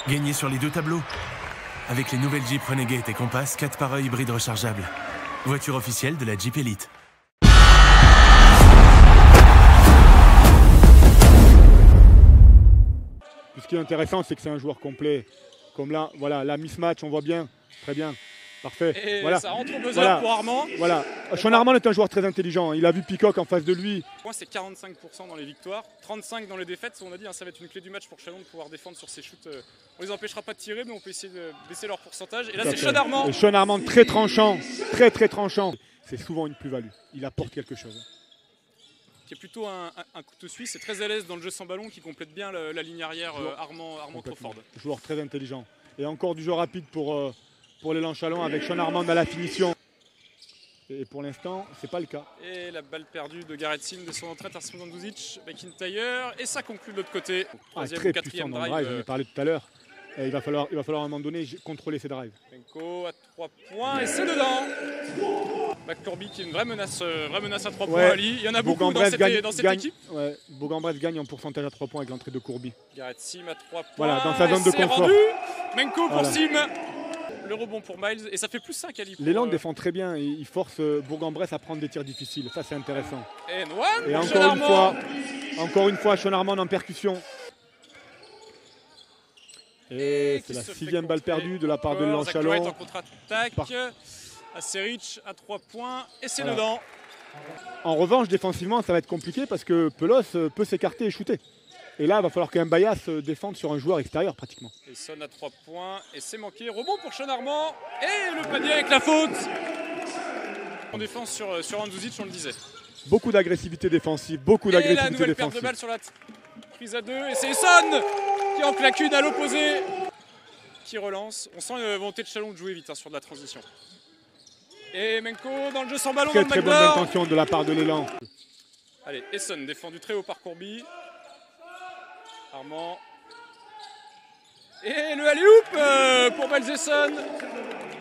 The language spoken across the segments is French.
Gagnez sur les deux tableaux. Avec les nouvelles Jeep Renegade et Compass 4x1 hybride rechargeable. Voiture officielle de la Jeep Elite. Ce qui est intéressant, c'est que c'est un joueur complet. Comme là, voilà, la mismatch, on voit bien. Très bien. Parfait. Et voilà. ça rentre au buzzer pour Armand. Voilà. Sean Armand est un joueur très intelligent. Il a vu Peacock en face de lui. Moi, c'est 45% dans les victoires, 35% dans les défaites. On a dit, hein, ça va être une clé du match pour Chalon de pouvoir défendre sur ses shoots. On les empêchera pas de tirer, mais on peut essayer de baisser leur pourcentage. Et là, c'est Sean Armand. Et Sean Armand très tranchant, très tranchant. C'est souvent une plus-value. Il apporte quelque chose. Qui est plutôt un couteau suisse. C'est très à l'aise dans le jeu sans ballon, qui complète bien la ligne arrière. Armand Crawford. Joueur très intelligent. Et encore du jeu rapide pour l'élan Chalon avec Sean Armand à la finition. Et pour l'instant, c'est pas le cas. Et la balle perdue de Garrett Sim de son entrée, Arsenal Duzic, McIntyre. Et ça conclut de l'autre côté. Troisième ou quatrième drive. J'en ai parlé tout à l'heure. Et il va falloir à un moment donné contrôler ses drives. Menko à 3 points et c'est dedans. McCorby qui est une vraie menace à 3 points. Ali. Il y en a beaucoup dans cette équipe. Ouais, Bourg-en-Bresse gagne en pourcentage à 3 points avec l'entrée de Courby. Garrett Sim à 3 points. Voilà, dans sa zone de confort. Rendu. Menko pour Sim. Le rebond pour Miles et ça fait plus 5 à l'I. L'élan défend très bien. Il force Bourg-en-Bresse à prendre des tirs difficiles. Ça, c'est intéressant. Et encore une fois, Sean Armand en percussion. Et c'est la 6e balle perdue de la part de l'élan Chalon. En contre-attaque. Aseric à 3 points et c'est dedans. En revanche, défensivement, ça va être compliqué parce que Pelos peut s'écarter et shooter. Et là, il va falloir qu'un Bayas défende sur un joueur extérieur pratiquement. Et Son à 3 points et c'est manqué. Rebond pour Sean Armand et le panier avec la faute. En défense sur Andouzic, on le disait. Beaucoup d'agressivité défensive, Et la nouvelle perte de balle sur la prise à 2 et c'est Son qui en claque une à l'opposé. Qui relance. On sent une volonté de Chalon de jouer vite sur de la transition. Et Menko dans le jeu sans ballon. Très bonne intention de la part de l'élan. Allez, Esson défendu très haut par Courby. Armand. Et le alley-oop pour Miles.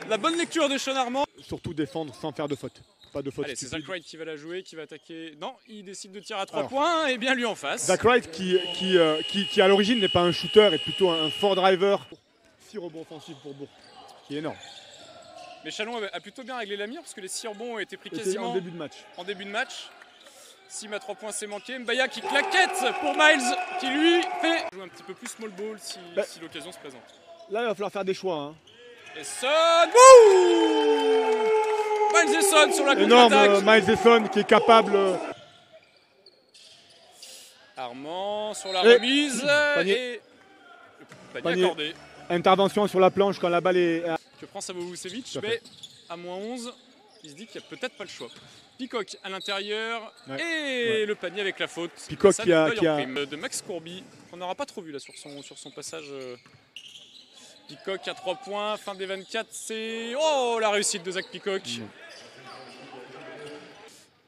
La bonne lecture de Sean Armand. Surtout défendre sans faire de faute. Pas de faute. Allez, c'est Zach Wright qui va la jouer, qui va attaquer. Non, il décide de tirer à 3 points et bien lui en face. Zach Wright qui à l'origine n'est pas un shooter, est plutôt un fort driver. 6 rebonds offensifs pour Bourg, qui est énorme. Mais Chalon a plutôt bien réglé la mire parce que les 6 rebonds ont été pris quasiment en début de match. Sim à 3 points, c'est manqué. Mbaya qui claquette pour Miles, qui lui fait jouer un petit peu plus small ball si l'occasion se présente. Là, il va falloir faire des choix. Hein. Et Son, bouh Miles Esson sur la contre-attaque. Énorme Miles Esson qui est capable. Armand sur la remise. Panier. Et panier accordé. Intervention sur la planche quand la balle est. Que prend Savovucevic, mais à moins 11, il se dit qu'il n'y a peut-être pas le choix. Peacock à l'intérieur et le panier avec la faute. Peacock qui a de Max Courby, qu'on n'aura pas trop vu là sur son passage. Peacock à 3 points, fin des 24, c'est la réussite de Zach Peacock.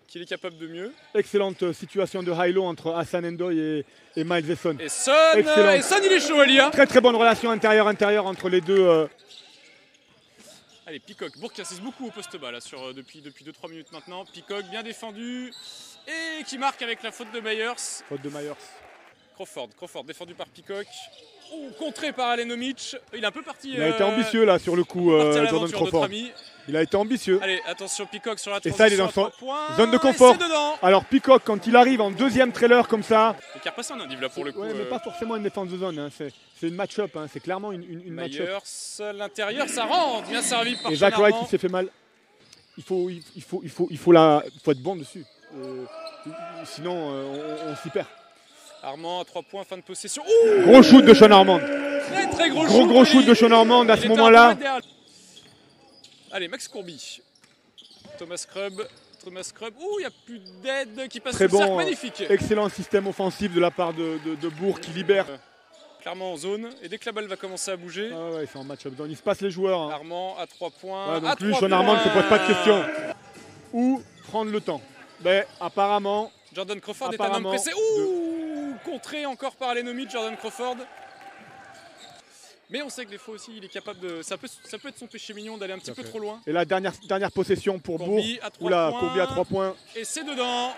Qu'il est capable de mieux. Excellente situation de high-low entre Hassan Ndoye et Miles Esson. Et Son, il est chaud, Elia. Très bonne relation intérieure entre les deux. Allez, Peacock, Bourg qui assiste beaucoup au poste bas là, depuis 2-3 minutes maintenant. Peacock bien défendu et qui marque avec la faute de Myers. Faute de Myers. Crawford défendu par Peacock. Contré par Alenomic. Il est un peu parti. Il a été ambitieux là sur le coup, Jordan Crawford. Il a été ambitieux. Allez, attention Peacock sur la transition. Et ça, il est dans son zone de confort. Alors Peacock, quand il arrive en deuxième trailer comme ça. Il a repassé un indiv là pour le coup. Ouais, mais pas forcément une défense de zone. Hein. C'est une match-up. Hein. C'est clairement une match-up. Myers, l'intérieur, ça rentre. Bien servi par Et Zach Wright qui s'est fait mal. Il faut être bon dessus. Sinon, on s'y perd. Armand à 3 points, fin de possession. Gros shoot de Sean Armand. Très gros shoot de Sean Armand à ce moment-là. Allez, Max Courby. Thomas Crubb. Il n'y a plus d'aide qui passe très sous le cercle, bon, magnifique. Excellent système offensif de la part de Bourg qui libère. Clairement en zone. Et dès que la balle va commencer à bouger. C'est en match-up. Il se passe les joueurs. Hein. Armand à 3 points. Donc lui, Sean Armand ne se pose pas de questions. Ou prendre le temps. Mais apparemment. Jordan Crawford est un homme pressé. Contré encore par Alenomic, Jordan Crawford. Mais on sait que des fois aussi, il est capable de. Ça peut être son péché mignon d'aller un petit peu trop loin. Et la dernière possession pour Bourg. Courby à 3 Courby à 3 points. Et c'est dedans.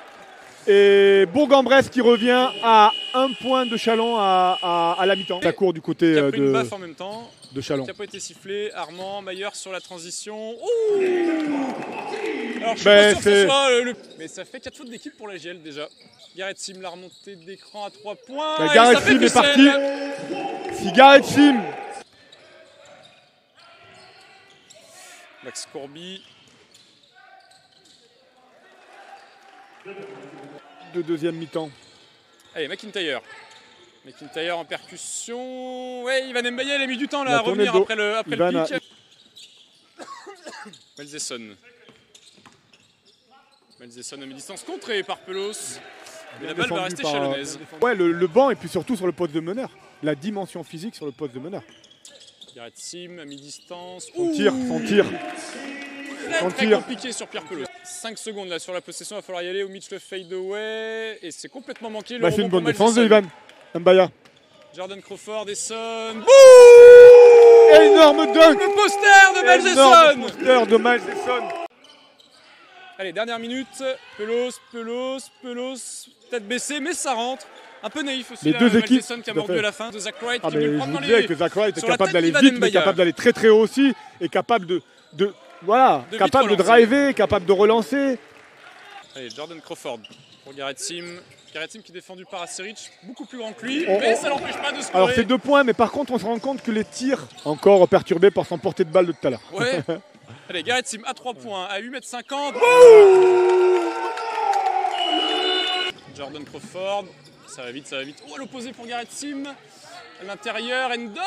Et Bourg-en-Bresse qui revient à 1 point de Châlons à la mi-temps. Ça court du côté qui a pris une baffe en même temps. De Châlons. Qui n'a pas été sifflé. Armand, Mayer sur la transition. Ouh, alors je suis pas sûr que ce soit mais ça fait 4 fautes d'équipe pour la GL déjà. Gareth Sim, la remontée d'écran à 3 points. Gareth Sim est parti. Si Gareth Sim. Max Corby. De deuxième mi-temps. Allez, McIntyre. McIntyre en percussion. Ouais, Ivan Mbaye, il a mis du temps là, à revenir après le pic. Malzesson. Malzesson à mi-distance, contré par Pelos. Mais la balle va rester chalonnaise. Ouais, le banc et puis surtout sur le poste de meneur. La dimension physique sur le poste de meneur. Gareth Sim à mi-distance. Son tir. Très compliqué sur Pierre Pelos. 5 secondes là sur la possession, il va falloir y aller. Au Mitch le fade away. Et c'est complètement manqué. C'est une bonne défense de Ivan Mbaya. Jordan Crawford et Son. Énorme dunk. Le poster de Malzesson. Poster de Malzesson. Allez, dernière minute. Pelos. Tête baissée, mais ça rentre. Un peu naïf aussi. Les deux équipes qui a mordu à la fin. De Zach Wright qui je veut vous prendre dans disais les... que Zach Wright est sur la capable d'aller tête vite, d'Ivan mais Mbaye. capable d'aller très très haut aussi. Et capable de capable de driver, capable de relancer. Allez, Jordan Crawford pour Gareth Sim. Gareth Sim qui est défendu par Aseric, beaucoup plus grand que lui, mais ça l'empêche pas de scorer. Alors c'est 2 points, mais par contre on se rend compte que les tirs encore perturbés par son portée de balle de tout à l'heure. Ouais. Allez, Gareth Sim à 3 points, à 8,50 m. Jordan Crawford, ça va vite. Oh, à l'opposé pour Gareth Sim. À l'intérieur, Endo,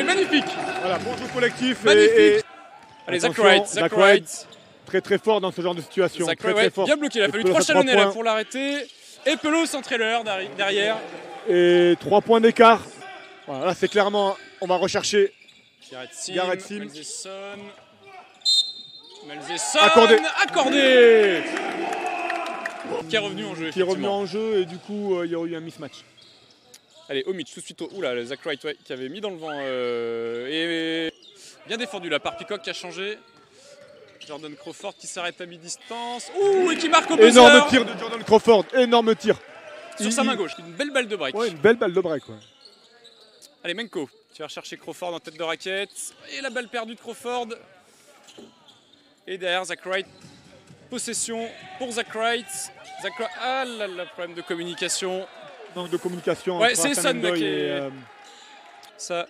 magnifique. Voilà, bon jeu collectif. Magnifique. Allez, Zach Wright. Très très fort dans ce genre de situation. Très fort. Bien bloqué, il a fallu 3 chalonnés là pour l'arrêter. Et Pelos en trailer derrière. Et 3 points d'écart. Voilà, là c'est clairement, on va rechercher Gareth Sim. Malzesson. Accordé. Qui est revenu en jeu. Qui est revenu en jeu et du coup il y aurait eu un mismatch. Allez, Omic tout de suite. Oula, le Zach Wright qui avait mis dans le vent. Et bien défendu là par Peacock qui a changé. Jordan Crawford qui s'arrête à mi-distance. Ouh, et qui marque au buzzer. Énorme tir de Jordan Crawford, énorme tir. Sur sa main gauche, une belle balle de break. Ouais, une belle balle de break. Ouais. Allez, Menko, tu vas rechercher Crawford en tête de raquette. Et la balle perdue de Crawford. Et derrière, Zach Wright. Possession pour Zach Wright. Ah là là, problème de communication. Manque de communication. Ouais, c'est Son qui est... Ça...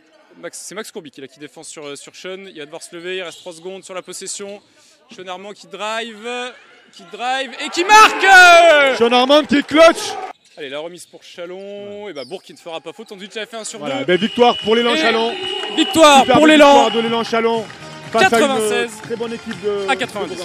C'est Max Corby qui défend sur Sean. Il va devoir se lever, il reste 3 secondes sur la possession. Sean Armand qui drive et qui marque. Sean Armand qui est clutch. Allez, la remise pour Châlons. Ouais. Et Bourg qui ne fera pas faute. Ensuite, il a fait 1 sur 2. Ben, victoire pour l'élan Châlons. Victoire Super pour l'élan de l'élan Châlons. 96. Très bonne équipe de... À 90.